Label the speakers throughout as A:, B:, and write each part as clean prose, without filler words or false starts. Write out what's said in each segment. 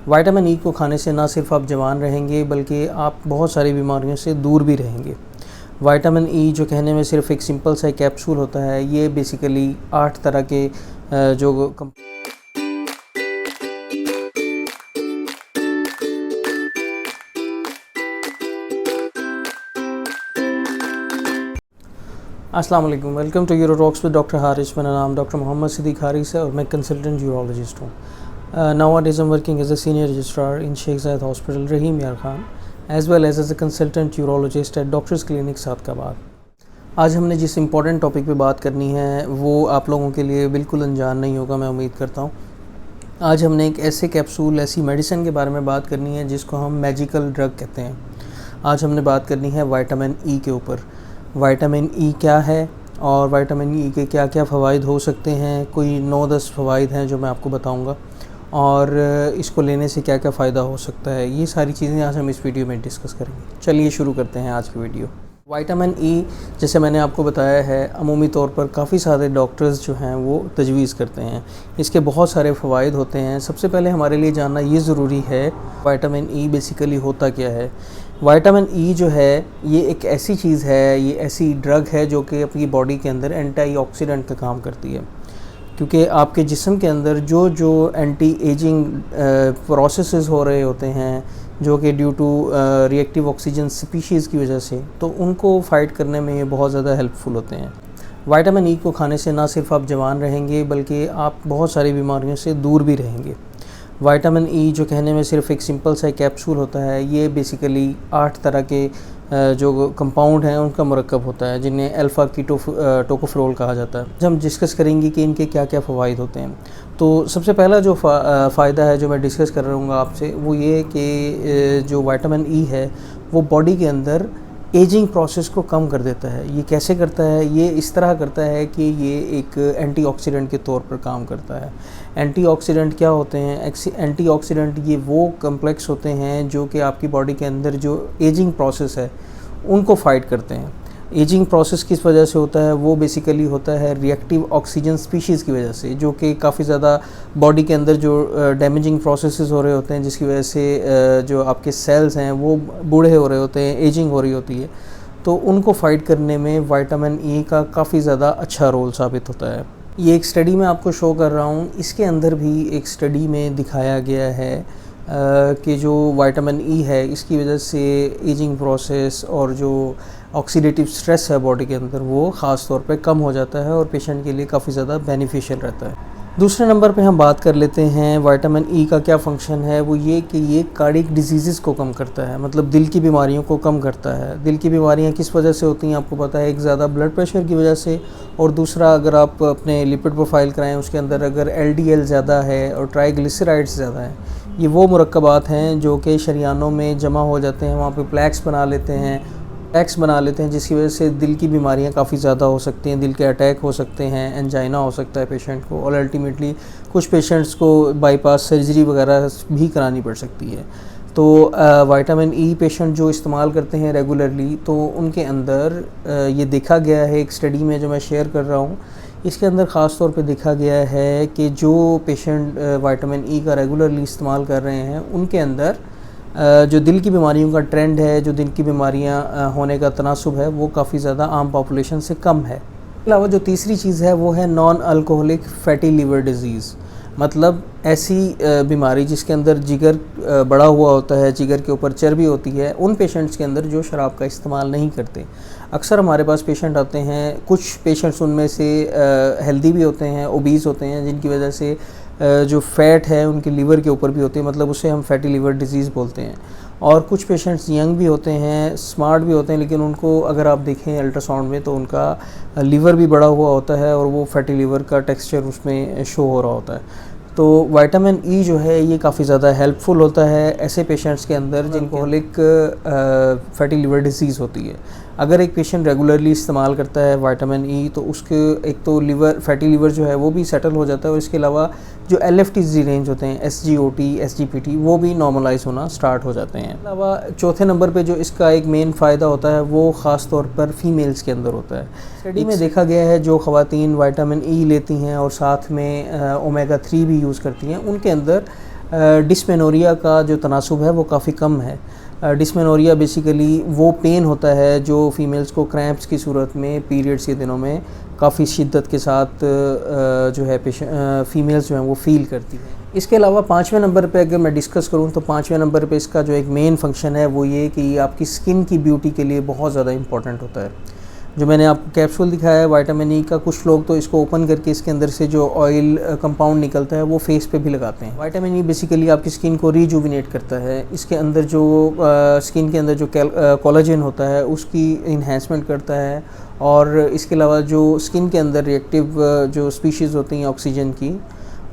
A: Vitamin E को खाने से ना सिर्फ आप जवान रहेंगे बल्कि आप बहुत सारी बीमारियों से दूर भी रहेंगे। विटामिन ई जो कहने में सिर्फ एक सिंपल सा कैप्सूल होता है, ये बेसिकली 8 तरह के जो अस्सलाम वालेकुम, welcome to Uro Talks with doctor Haris. मेरा नाम डॉक्टर मोहम्मद सिद्दीक हारिस है और मैं कंसल्टेंट यूरोलॉजिस्ट हूँ। Nowadays I am working as a senior registrar in Sheikh Zayed hospital Rahim Yar Khan as well as a consultant urologist at doctors clinic Sadiqabad. आज हमने जिस इम्पॉर्टेंट टॉपिक पे बात करनी है वो आप लोगों के लिए बिल्कुल अनजान नहीं होगा, मैं उम्मीद करता हूँ। आज हमने एक ऐसे कैप्सूल, ऐसी मेडिसिन के बारे में बात करनी है जिसको हम मैजिकल ड्रग कहते हैं। आज हमने बात करनी है विटामिन ई के ऊपर। विटामिन ई क्या है और विटामिन ई के क्या क्या फ़वाइद हो सकते हैं। कोई 9-10 फ़वाइद हैं जो मैं आपको बताऊंगा और इसको लेने से क्या क्या फ़ायदा हो सकता है। ये सारी चीज़ें आज हम इस वीडियो में डिस्कस करेंगे। चलिए शुरू करते हैं आज की वीडियो। विटामिन ई जैसे मैंने आपको बताया है, अमूमी तौर पर काफ़ी सारे डॉक्टर्स जो हैं वो तजवीज़ करते हैं। इसके बहुत सारे फ़वाइद होते हैं। सबसे पहले हमारे लिए जानना ये ज़रूरी है विटामिन ई बेसिकली होता क्या है। विटामिन ई जो है ये एक ऐसी चीज़ है, ये ऐसी ड्रग है जो कि अपनी बॉडी के अंदर एंटीऑक्सीडेंट का काम करती है। क्योंकि आपके जिस्म के अंदर जो एंटी एजिंग प्रोसेसेस हो रहे होते हैं, जो कि due to reactive oxygen species की वजह से, तो उनको फ़ाइट करने में ये बहुत ज़्यादा हेल्पफुल होते हैं। विटामिन ई को खाने से ना सिर्फ आप जवान रहेंगे बल्कि आप बहुत सारी बीमारियों से दूर भी रहेंगे। विटामिन ई जो कहने में सिर्फ एक सिंपल सा कैप्सूल होता है, ये बेसिकली 8 तरह के जो कंपाउंड हैं उनका मरकब होता है, जिन्हें अल्फ़ा टोकोफेरोल कहा जाता है। हम डिस्कस करेंगे कि इनके क्या क्या फ़वाइद होते हैं। तो सबसे पहला जो फ़ायदा है जो मैं डिस्कस कर रहूँगा आपसे, वो ये कि जो विटामिन ई है वो बॉडी के अंदर एजिंग प्रोसेस को कम कर देता है। ये कैसे करता है? ये इस तरह करता है कि ये एक एंटीऑक्सीडेंट के तौर पर काम करता है। एंटीऑक्सीडेंट क्या होते हैं? एंटीऑक्सीडेंट ये वो कम्प्लेक्स होते हैं जो कि आपकी बॉडी के अंदर जो एजिंग प्रोसेस है उनको फाइट करते हैं। एजिंग प्रोसेस किस वजह से होता है? वो बेसिकली होता है रिएक्टिव ऑक्सीजन स्पीशीज़ की वजह से, जो कि काफ़ी ज़्यादा बॉडी के अंदर जो डैमेजिंग प्रोसेसेस हो रहे होते हैं, जिसकी वजह से जो आपके सेल्स हैं वो बूढ़े हो रहे होते हैं, एजिंग हो रही होती है। तो उनको फाइट करने में विटामिन ई का काफ़ी ज़्यादा अच्छा रोल साबित होता है। ये एक स्टडी में आपको शो कर रहा हूँ। इसके अंदर भी एक स्टडी में दिखाया गया है कि जो विटामिन ई है इसकी वजह से एजिंग प्रोसेस और जो ऑक्सीडेटिव स्ट्रेस है बॉडी के अंदर वो ख़ास तौर पे कम हो जाता है और पेशेंट के लिए काफ़ी ज़्यादा बेनिफिशियल रहता है। दूसरे नंबर पे हम बात कर लेते हैं विटामिन ई का क्या फ़ंक्शन है। वो ये कि ये कार्डियक डिजीज़ को कम करता है, मतलब दिल की बीमारियों को कम करता है। दिल की बीमारियां किस वजह से होती हैं आपको पता है? एक ज़्यादा ब्लड प्रेशर की वजह से, और दूसरा अगर आप अपने लिपिड प्रोफाइल कराएं उसके अंदर अगर एलडीएल ज़्यादा है और ट्राइग्लिसराइड्स ज़्यादा है, ये वो मुरक्कबात हैं जो कि शरीयानों में जमा हो जाते हैं, वहाँ पर प्लैक्स बना लेते हैं जिसकी वजह से दिल की बीमारियां काफ़ी ज़्यादा हो सकती हैं। दिल के अटैक हो सकते हैं, एंजाइना हो सकता है पेशेंट को, और अल्टीमेटली कुछ पेशेंट्स को बाईपास सर्जरी वगैरह भी करानी पड़ सकती है। तो विटामिन ई पेशेंट जो इस्तेमाल करते हैं रेगुलरली, तो उनके अंदर ये देखा गया है एक स्टडी में जो मैं शेयर कर रहा हूँ। इसके अंदर ख़ास तौर पे देखा गया है कि जो पेशेंट विटामिन ई का रेगुलरली इस्तेमाल कर रहे हैं उनके अंदर जो दिल की बीमारियों का ट्रेंड है, जो दिल की बीमारियां होने का तनासुब है, वो काफ़ी ज़्यादा आम पॉपुलेशन से कम है। इसके अलावा जो तीसरी चीज़ है वो है non alcoholic fatty liver disease, मतलब ऐसी बीमारी जिसके अंदर जिगर बड़ा हुआ होता है, जिगर के ऊपर चर्बी होती है, उन पेशेंट्स के अंदर जो शराब का इस्तेमाल नहीं करते। अक्सर हमारे पास पेशेंट आते हैं, कुछ पेशेंट्स उनमें से हेल्दी भी होते हैं, ओबीस होते हैं, जिनकी वजह से जो फ़ैट है उनके लीवर के ऊपर भी होती है, मतलब उसे हम फैटी लीवर डिजीज़ बोलते हैं। और कुछ पेशेंट्स यंग भी होते हैं, स्मार्ट भी होते हैं, लेकिन उनको अगर आप देखें अल्ट्रासाउंड में तो उनका लीवर भी बड़ा हुआ होता है और वो फैटी लीवर का टेक्सचर उसमें शो हो रहा होता है। तो विटामिन ई जो है ये काफ़ी ज़्यादा हेल्पफुल होता है ऐसे पेशेंट्स के अंदर जिनको अल्कोहलिक फैटी लीवर डिजीज़ होती है। अगर एक पेशेंट रेगुलरली इस्तेमाल करता है विटामिन ई, तो उसके एक तो लीवर, फैटी लीवर जो है वो भी सेटल हो जाता है, और इसके अलावा जो LFTs रेंज होते हैं, SGOT, SGPT, वो भी नॉर्मलाइज होना स्टार्ट हो जाते हैं। अलावा चौथे नंबर पे जो इसका एक मेन फ़ायदा होता है वो ख़ास तौर पर फीमेल्स के अंदर होता है। स्टडी में देखा गया है जो ख़वातीन विटामिन ई लेती हैं और साथ में ओमेगा 3 भी यूज़ करती हैं, उनके अंदर डिस्मेनोरिया का जो तनासुब है वो काफ़ी कम है। डिस्मेनोरिया बेसिकली वो पेन होता है जो फीमेल्स को क्रैम्प्स की सूरत में पीरियड्स के दिनों में काफ़ी शिद्दत के साथ जो है फीमेल्स जो हैं वो फील करती हैं। इसके अलावा 5वें नंबर पे अगर मैं डिस्कस करूं तो 5वें नंबर पे इसका जो एक मेन फंक्शन है वो ये कि आपकी स्किन की ब्यूटी के लिए बहुत ज़्यादा इंपॉर्टेंट होता है। जो मैंने आपको कैप्सूल दिखाया है विटामिन ई का, कुछ लोग तो इसको ओपन करके इसके अंदर से जो ऑयल कंपाउंड निकलता है वो फेस पे भी लगाते हैं। विटामिन ई बेसिकली आपकी स्किन को रिजुविनेट करता है। इसके अंदर जो स्किन के अंदर जो कोलाजन होता है उसकी इन्हेंसमेंट करता है, और इसके अलावा जो स्किन के अंदर रिएक्टिव जो स्पीशीज़ होती हैं ऑक्सीजन की,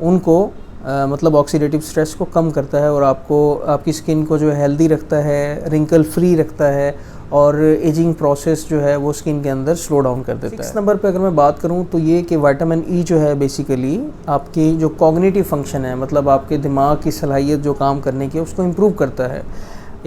A: उनको मतलब ऑक्सीडेटिव स्ट्रेस को कम करता है और आपकी स्किन को जो हेल्दी रखता है, रिंकल फ्री रखता है, और एजिंग प्रोसेस जो है वो स्किन के अंदर स्लो डाउन कर देता है। 6 नंबर पे अगर मैं बात करूं तो ये कि विटामिन ई जो है बेसिकली आपकी जो कॉग्निटिव फंक्शन है, मतलब आपके दिमाग की सलाहियत जो काम करने की उसको इम्प्रूव करता है।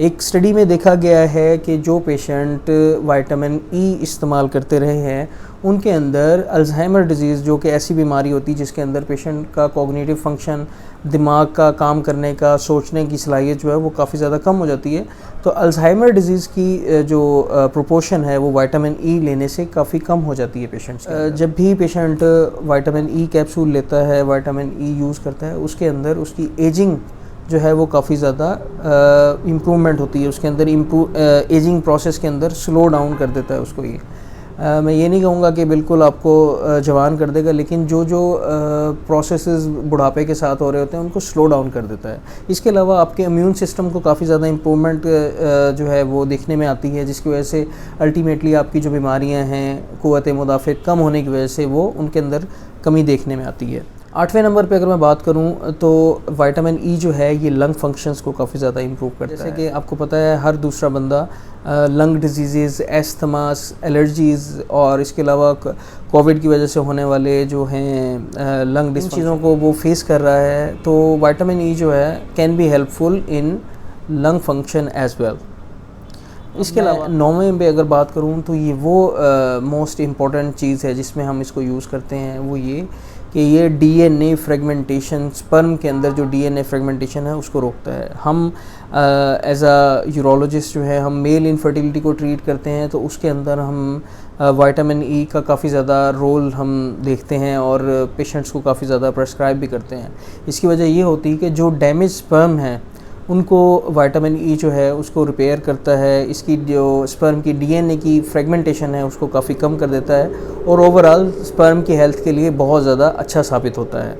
A: एक स्टडी में देखा गया है कि जो पेशेंट विटामिन ई इस्तेमाल करते रहे हैं उनके अंदर अल्ज़ाइमर डिज़ीज़, जो कि ऐसी बीमारी होती है जिसके अंदर पेशेंट का कॉग्निटिव फंक्शन, दिमाग का काम करने का, सोचने की सलाहियत जो है वो काफ़ी ज़्यादा कम हो जाती है। तो अल्ज़ाइमर डिज़ीज़ की जो प्रोपोर्शन है वो विटामिन ई लेने से काफ़ी कम हो जाती है पेशेंट्स। जब भी पेशेंट विटामिन ई कैप्सूल लेता है, विटामिन ई यूज़ करता है, उसके अंदर उसकी एजिंग जो है वो काफ़ी ज़्यादा इम्प्रूवमेंट होती है। उसके अंदर एजिंग प्रोसेस के अंदर स्लो डाउन कर देता है उसको ये। मैं ये नहीं कहूँगा कि बिल्कुल आपको जवान कर देगा, लेकिन जो प्रोसेसेस बुढ़ापे के साथ हो रहे होते हैं उनको स्लो डाउन कर देता है। इसके अलावा आपके इम्यून सिस्टम को काफ़ी ज़्यादा इम्प्रूवमेंट जो है वो देखने में आती है, जिसकी वजह से अल्टीमेटली आपकी जो बीमारियां हैं, क़ुव्वत मुदाफ़त कम होने की वजह से वो उनके अंदर कमी देखने में आती है। 8वें नंबर पे अगर मैं बात करूं तो विटामिन ई जो है ये लंग फंक्शंस को काफ़ी ज़्यादा इम्प्रूव करता है। जैसे कि आपको पता है हर दूसरा बंदा लंग डिजीज़, एस्थमास, एलर्जीज़ और इसके अलावा कोविड की वजह से होने वाले जो हैं लंग डिस चीज़ों को वो फेस कर रहा है। तो विटामिन ई जो है can be helpful in lung function as well. इसके अलावा 9वें पे अगर बात करूं तो ये वो मोस्ट इम्पॉर्टेंट चीज़ है जिसमें हम इसको यूज़ करते हैं, वो ये कि ये डीएनए फ्रेगमेंटेशन, स्पर्म के अंदर जो डीएनए फ्रेगमेंटेशन है उसको रोकता है। हम एज अ यूरोलॉजिस्ट जो है हम मेल इनफर्टिलिटी को ट्रीट करते हैं, तो उसके अंदर हम विटामिन ई का काफ़ी ज़्यादा रोल हम देखते हैं और पेशेंट्स को काफ़ी ज़्यादा प्रेस्क्राइब भी करते हैं। इसकी वजह ये होती है कि जो डैमेज स्पर्म है उनको विटामिन ई जो है उसको रिपेयर करता है, इसकी जो स्पर्म की डीएनए की फ्रेगमेंटेशन है उसको काफ़ी कम कर देता है और ओवरऑल स्पर्म की हेल्थ के लिए बहुत ज़्यादा अच्छा साबित होता है।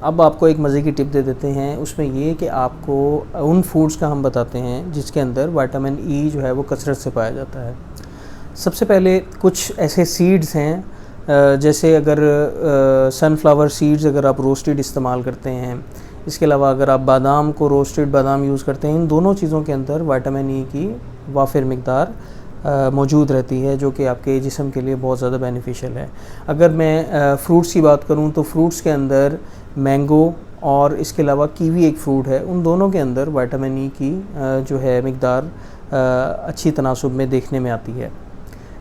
A: अब आपको एक मज़े की टिप दे देते हैं, उसमें ये कि आपको उन फूड्स का हम बताते हैं जिसके अंदर विटामिन ई जो है वो कसरत से पाया जाता है। सबसे पहले कुछ ऐसे सीड्स हैं, जैसे अगर सनफ्लावर सीड्स अगर आप रोस्टेड इस्तेमाल करते हैं, इसके अलावा अगर आप बादाम को रोस्टेड बादाम यूज़ करते हैं, इन दोनों चीज़ों के अंदर विटामिन ई की वाफिर मिकदार मौजूद रहती है, जो कि आपके जिस्म के लिए बहुत ज़्यादा बेनिफिशियल है। अगर मैं फ्रूट्स की बात करूं तो फ्रूट्स के अंदर मैंगो और इसके अलावा कीवी एक फ्रूट है, उन दोनों के अंदर विटामिन ई की जो है मिकदार अच्छी तनासुब में देखने में आती है।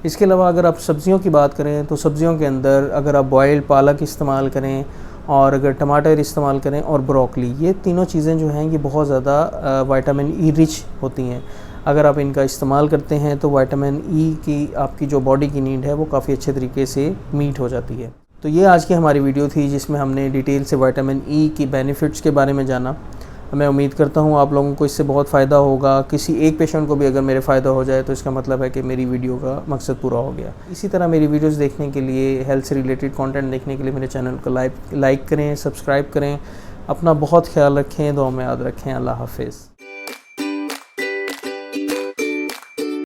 A: इसके अलावा अगर आप सब्ज़ियों की बात करें तो सब्ज़ियों के अंदर अगर आप बॉयल्ड पालक इस्तेमाल करें और अगर टमाटर इस्तेमाल करें और ब्रोकली, ये तीनों चीज़ें जो हैं ये बहुत ज़्यादा विटामिन ई रिच होती हैं। अगर आप इनका इस्तेमाल करते हैं तो विटामिन ई की आपकी जो बॉडी की नीड है वो काफ़ी अच्छे तरीके से मीट हो जाती है। तो ये आज की हमारी वीडियो थी जिसमें हमने डिटेल से विटामिन ई की बेनिफिट्स के बारे में जाना। मैं उम्मीद करता हूँ आप लोगों को इससे बहुत फ़ायदा होगा। किसी एक पेशेंट को भी अगर मेरे फ़ायदा हो जाए तो इसका मतलब है कि मेरी वीडियो का मकसद पूरा हो गया। इसी तरह मेरी वीडियोस देखने के लिए, हेल्थ से रिलेटेड कंटेंट देखने के लिए मेरे चैनल को लाइक करें, सब्सक्राइब करें। अपना बहुत ख्याल रखें, दुआ में याद रखें। अल्लाह हाफ़िज़।